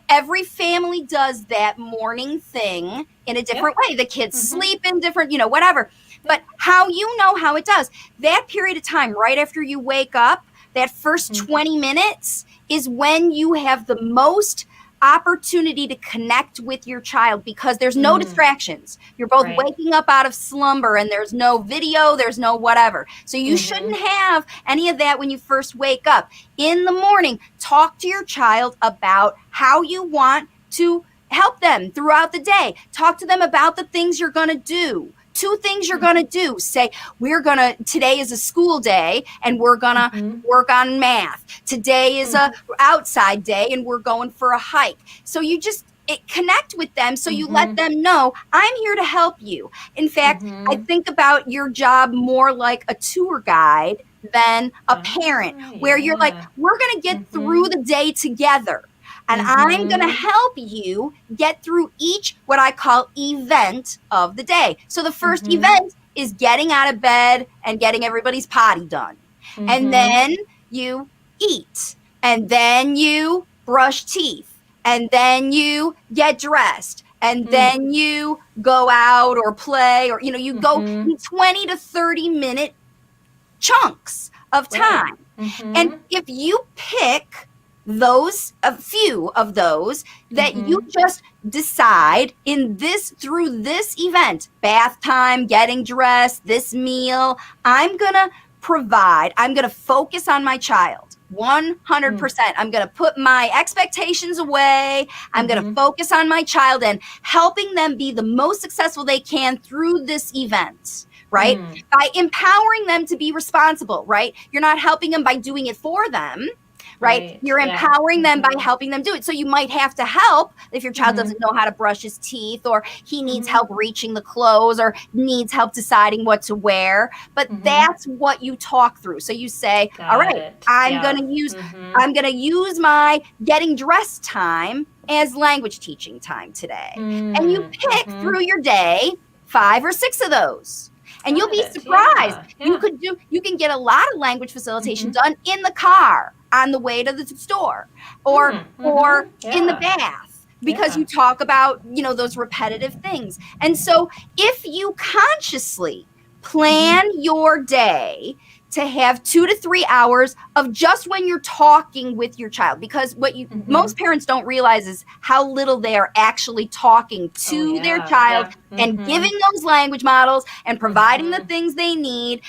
every family does that morning thing in a different way. The kids sleep in different, whatever. But how you know how it does, that period of time right after you wake up, that first 20 minutes is when you have the most opportunity to connect with your child, because there's no distractions. You're both waking up out of slumber, and there's no video, there's no whatever. So you shouldn't have any of that when you first wake up. In the morning, talk to your child about how you want to help them throughout the day. Talk to them about the things you're going to do. 2 things you're going to do. Say, today is a school day and we're going to work on math. Today is a outside day and we're going for a hike. So you just connect with them. So you let them know, I'm here to help you. In fact, I think about your job more like a tour guide than a parent, where you're like, we're going to get through the day together. And I'm going to help you get through each, what I call, event of the day. So the first event is getting out of bed and getting everybody's potty done. And then you eat. And then you brush teeth. And then you get dressed. And then you go out or play, or, you go in 20 to 30 minute chunks of time. And if you pick a few of those that you just decide through this event, bath time, getting dressed, this meal, I'm going to focus on my child 100%. I'm going to put my expectations away. I'm going to focus on my child and helping them be the most successful they can through this event. Right? By empowering them to be responsible, right? You're not helping them by doing it for them. Right? You're empowering them by helping them do it. So you might have to help if your child doesn't know how to brush his teeth, or he needs help reaching the clothes, or needs help deciding what to wear. But that's what you talk through. So you say, all right, I'm going to use my getting dressed time as language teaching time today. And you pick through your day 5 or 6 of those. And you'll be surprised. You can get a lot of language facilitation done in the car, on the way to the store, or in the bath, because you talk about, those repetitive things. And so if you consciously plan your day to have 2 to 3 hours of just when you're talking with your child, because what most parents don't realize is how little they are actually talking to their child and giving those language models and providing the things they need.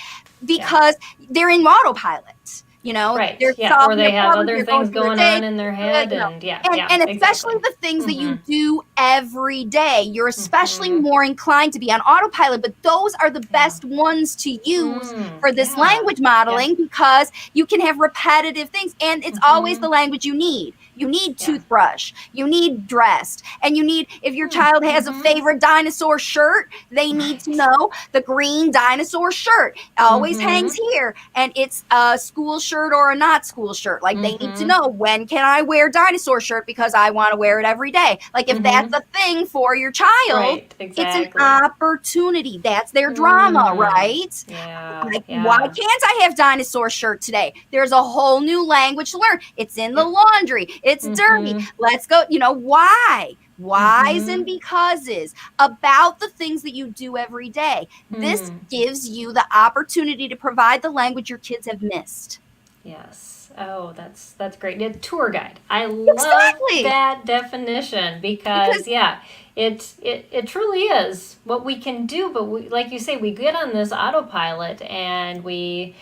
because they're in autopilot. You know, Right. they're Yeah. Or they have problems, other things going on in their head, and and especially exactly. the things that you do every day, you're especially more inclined to be on autopilot. But those are the best ones to use for this language modeling, because you can have repetitive things, and it's always the language you need. You need toothbrush, you need dressed, and you need, if your child has a favorite dinosaur shirt, they need to know the green dinosaur shirt always hangs here, and it's a school shirt or a not school shirt. Like they need to know, when can I wear dinosaur shirt because I want to wear it every day. Like if that's a thing for your child, it's an opportunity. That's their drama, right? Like, why can't I have dinosaur shirt today? There's a whole new language to learn. It's in the laundry. It's dirty. Let's go. You know, why? Whys and becauses about the things that you do every day. This gives you the opportunity to provide the language your kids have missed. Yes. Oh, that's great. A tour guide. I love that definition, because it truly is what we can do. But we, like you say, we get on this autopilot, and we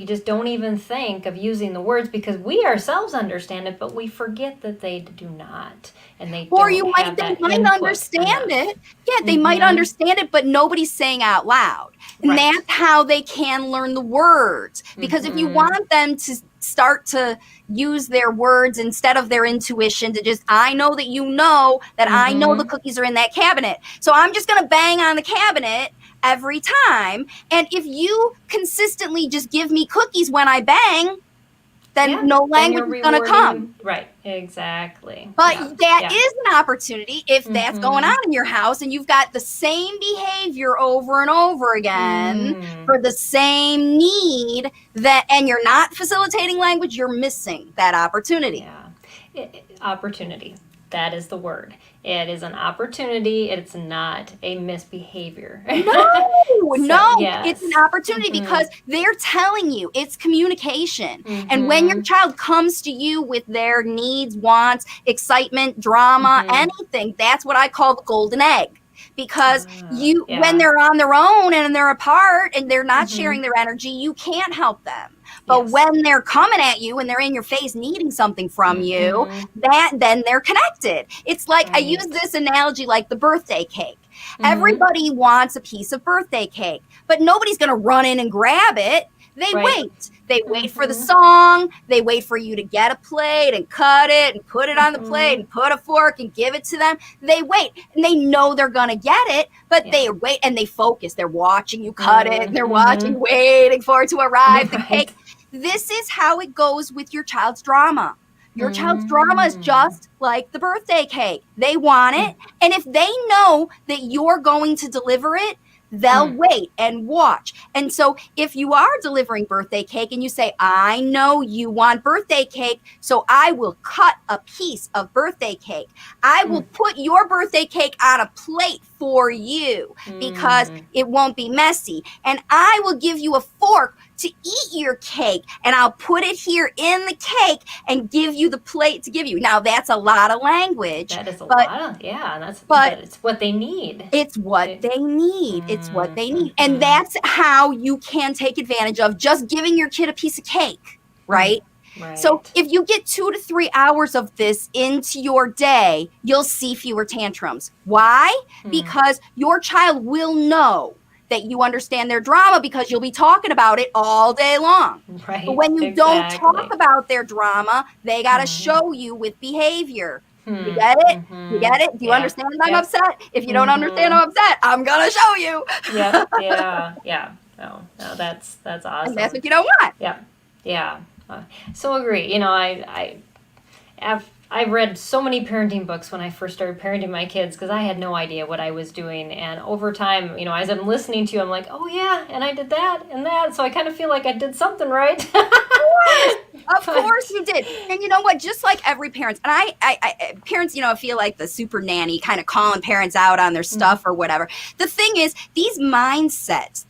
just don't even think of using the words, because we ourselves understand it, but we forget that they do not, and they might understand it. Yeah, they might understand it, but nobody's saying out loud, and that's how they can learn the words. Because if you want them to start to use their words instead of their intuition, to just, I know that you know that I know the cookies are in that cabinet, so I'm just going to bang on the cabinet every time. And if you consistently just give me cookies when I bang, then no language is going to come. Right, exactly. But that is an opportunity if that's going on in your house, and you've got the same behavior over and over again for the same need, and you're not facilitating language, you're missing that opportunity. Opportunity. That is the word. It is an opportunity. It's not a misbehavior. It's an opportunity, because they're telling you, it's communication. And when your child comes to you with their needs, wants, excitement, drama, anything, that's what I call the golden egg. Because when they're on their own and they're apart and they're not sharing their energy, you can't help them. But when they're coming at you and they're in your face needing something from you, then they're connected. It's like, I use this analogy like the birthday cake. Everybody wants a piece of birthday cake, but nobody's going to run in and grab it. They wait. They wait for the song. They wait for you to get a plate and cut it and put it on the plate and put a fork and give it to them. They wait, and they know they're going to get it, but they wait and they focus. They're watching you cut it. And they're watching, waiting for it to arrive, the cake. This is how it goes with your child's drama. Your child's drama is just like the birthday cake. They want it. And if they know that you're going to deliver it, they'll wait and watch. And so if you are delivering birthday cake and you say, I know you want birthday cake, so I will cut a piece of birthday cake. I will put your birthday cake on a plate for you because it won't be messy. And I will give you a fork to eat your cake, and I'll put it here in the cake and give you the plate to give you. Now that's a lot of language. That is a lot. But it's what they need. It's what they need. It's what they need. And that's how you can take advantage of just giving your kid a piece of cake, right? So if you get 2 to 3 hours of this into your day, you'll see fewer tantrums. Why? Because your child will know that you understand their drama, because you'll be talking about it all day long. But when you don't talk about their drama, they got to show you with behavior. You get it? You get it? Do you understand I'm upset? If you don't understand I'm upset, I'm going to show you. No, that's awesome. And that's what you don't want. So agree. You know, I've read so many parenting books when I first started parenting my kids, because I had no idea what I was doing. And over time, you know, as I'm listening to you, I'm like, oh yeah, and I did that and that. So I kind of feel like I did something right. Of course you did. And you know what? Just like every parent, and I parents, you know, feel like the super nanny, kind of calling parents out on their stuff or whatever. The thing is, these mindsets,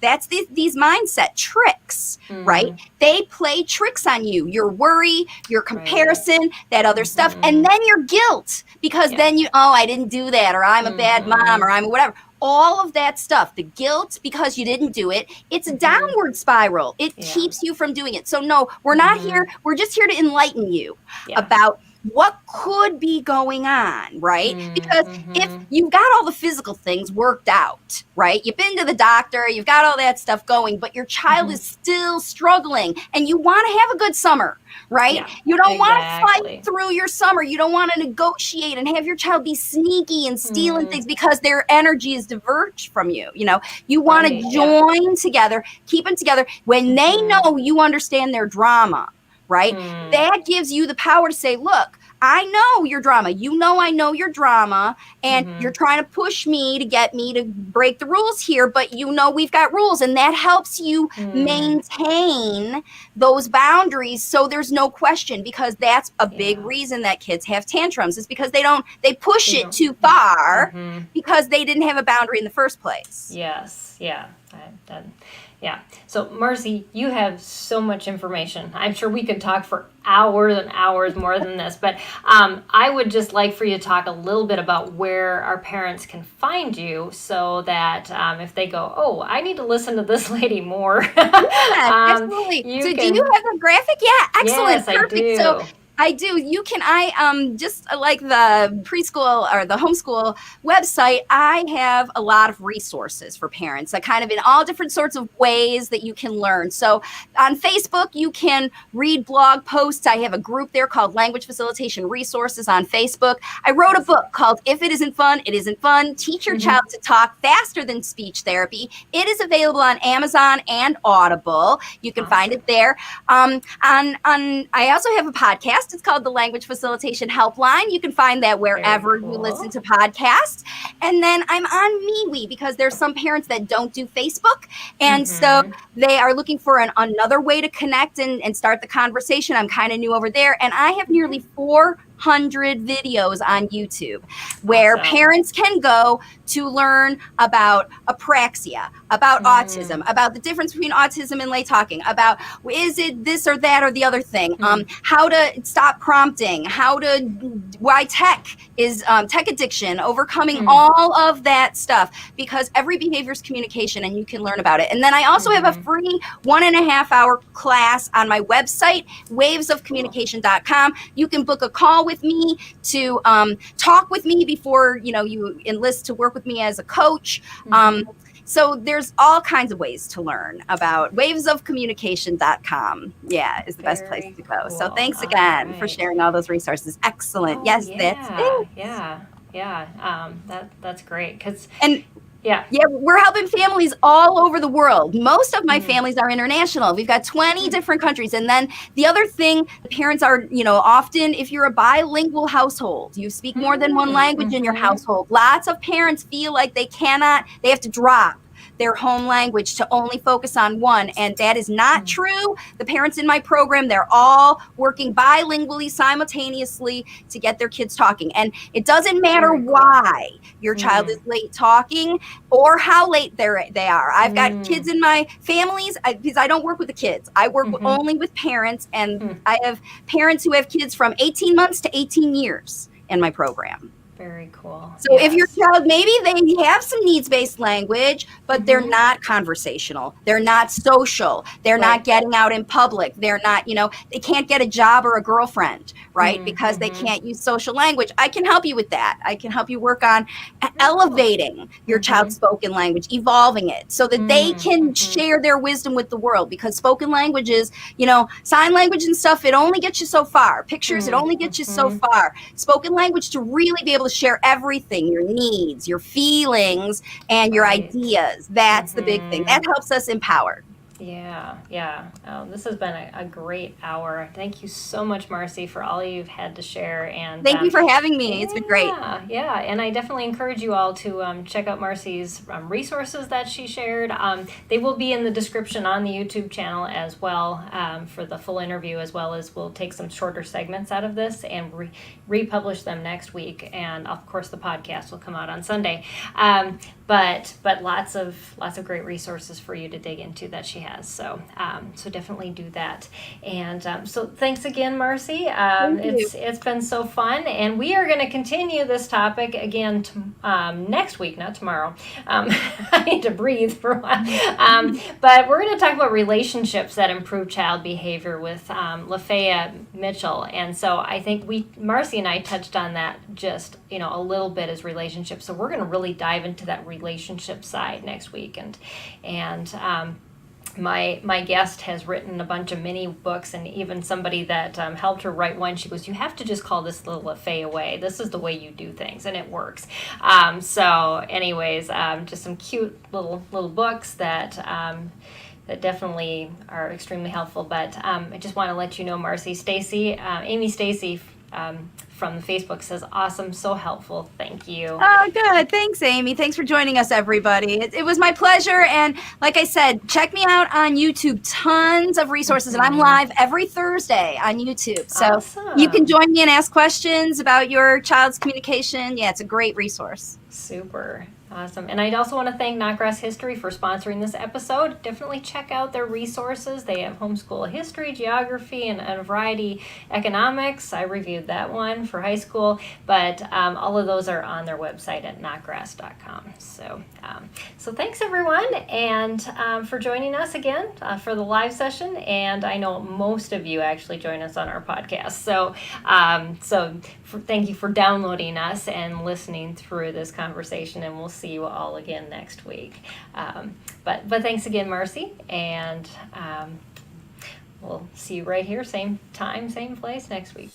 these mindset tricks, right? They play tricks on you. Your worry, your comparison, that other stuff, and then your guilt, because then I didn't do that, or I'm a bad mom, or I'm whatever. all of that stuff, the guilt because you didn't do it, it's a downward spiral. It keeps you from doing it. So no, we're not here. We're just here to enlighten you about what could be going on, right? Because if you've got all the physical things worked out, right? You've been to the doctor, you've got all that stuff going, but your child is still struggling and you want to have a good summer, right? Yeah, you don't want to fight through your summer. You don't want to negotiate and have your child be sneaky and stealing things because their energy is diverged from you. You know, you want to join together, keep them together when they know you understand their drama. Right? That gives you the power to say, look, I know your drama. You know, I know your drama and you're trying to push me to get me to break the rules here, but you know, we've got rules and that helps you maintain those boundaries. So there's no question, because that's a big reason that kids have tantrums is because they push it too far because they didn't have a boundary in the first place. Yes. Yeah. Yeah. So, Marci, you have so much information. I'm sure we could talk for hours and hours more than this, but I would just like for you to talk a little bit about where our parents can find you so that if they go, oh, I need to listen to this lady more. Absolutely. So do you have a graphic? Yeah, excellent. Yes, perfect. I do. So I do. You can, just like the preschool or the homeschool website, I have a lot of resources for parents that kind of in all different sorts of ways that you can learn. So on Facebook, you can read blog posts. I have a group there called Language Facilitation Resources on Facebook. I wrote a book called If It Isn't Fun, It Isn't Fun. Teach Your Child to Talk Faster Than Speech Therapy. It is available on Amazon and Audible. You can find it there. I also have a podcast. It's called the Language Facilitation Helpline. You can find that wherever you listen to podcasts. And then I'm on MeWe because there's some parents that don't do Facebook. And so they are looking for another way to connect and start the conversation. I'm kind of new over there. And I have nearly 400 videos on YouTube where parents can go to learn about apraxia, about autism, about the difference between autism and late talking, about is it this or that or the other thing, how to stop prompting, why tech is tech addiction, overcoming all of that stuff, because every behavior is communication and you can learn about it. And then I also have a free 1.5 hour class on my website, wavesofcommunication.com. You can book a call with me to talk with me before you enlist to work with me as a coach. So there's all kinds of ways to learn about wavesofcommunication.com. Yeah, is the best place to go. Cool. So thanks again for sharing all those resources. Excellent. Yes, that's it. Yeah. That's great. Yeah, we're helping families all over the world. Most of my families are international. We've got 20 different countries. And then the other thing, parents are, often if you're a bilingual household, you speak more than one language in your household. Lots of parents feel like they have to drop their home language to only focus on one. And that is not true. The parents in my program, they're all working bilingually simultaneously to get their kids talking. And it doesn't matter why your child is late talking or how late they are. I've got kids in my families because I don't work with the kids. I work only with parents. And I have parents who have kids from 18 months to 18 years in my program. Very cool. So if your child, maybe they have some needs-based language, but they're not conversational. They're not social. They're not getting out in public. They're not, they can't get a job or a girlfriend, right? Because they can't use social language. I can help you with that. I can help you work on elevating your child's spoken language, evolving it so that they can share their wisdom with the world, because spoken languages, sign language and stuff, it only gets you so far. Pictures, it only gets you so far. Spoken language, to really be able to share everything, your needs, your feelings, and your ideas. That's the big thing. That helps us empowered. Yeah. This has been a great hour. Thank you so much, Marci, for all you've had to share. And thank you for having me. It's been great. Yeah. And I definitely encourage you all to check out Marci's resources that she shared. They will be in the description on the YouTube channel as well for the full interview, as well as we'll take some shorter segments out of this and republish them next week. And of course, the podcast will come out on Sunday. but lots of great resources for you to dig into that she has. So so definitely do that. And so thanks again, Marci. Thank you. It's been so fun, and we are going to continue this topic again next week, not tomorrow. I need to breathe for a while. But we're going to talk about relationships that improve child behavior with Lafayette Mitchell. And so I think Marci and I touched on that just, a little bit as relationships. So we're going to really dive into that relationship side next week. And my guest has written a bunch of mini books, and even somebody that helped her write one, she goes, you have to just call this little Lafayette way. This is the way you do things, and it works. So anyways, just some cute little books that definitely are extremely helpful. But I just want to let you know, Marci, Amy Stacy from the Facebook says, awesome, so helpful. Thank you. Oh, good. Thanks, Amy. Thanks for joining us, everybody. It was my pleasure. And like I said, check me out on YouTube. Tons of resources. And I'm live every Thursday on YouTube. So awesome. You can join me and ask questions about your child's communication. Yeah, it's a great resource. Super. Awesome. And I'd also want to thank Knotgrass History for sponsoring this episode. Definitely check out their resources. They have homeschool history, geography, and a variety economics. I reviewed that one for high school, but all of those are on their website at knotgrass.com. So thanks, everyone, and for joining us again for the live session. And I know most of you actually join us on our podcast. So thank you for downloading us and listening through this conversation, and we'll see you all again next week. But thanks again, Marci, and we'll see you right here, same time, same place next week.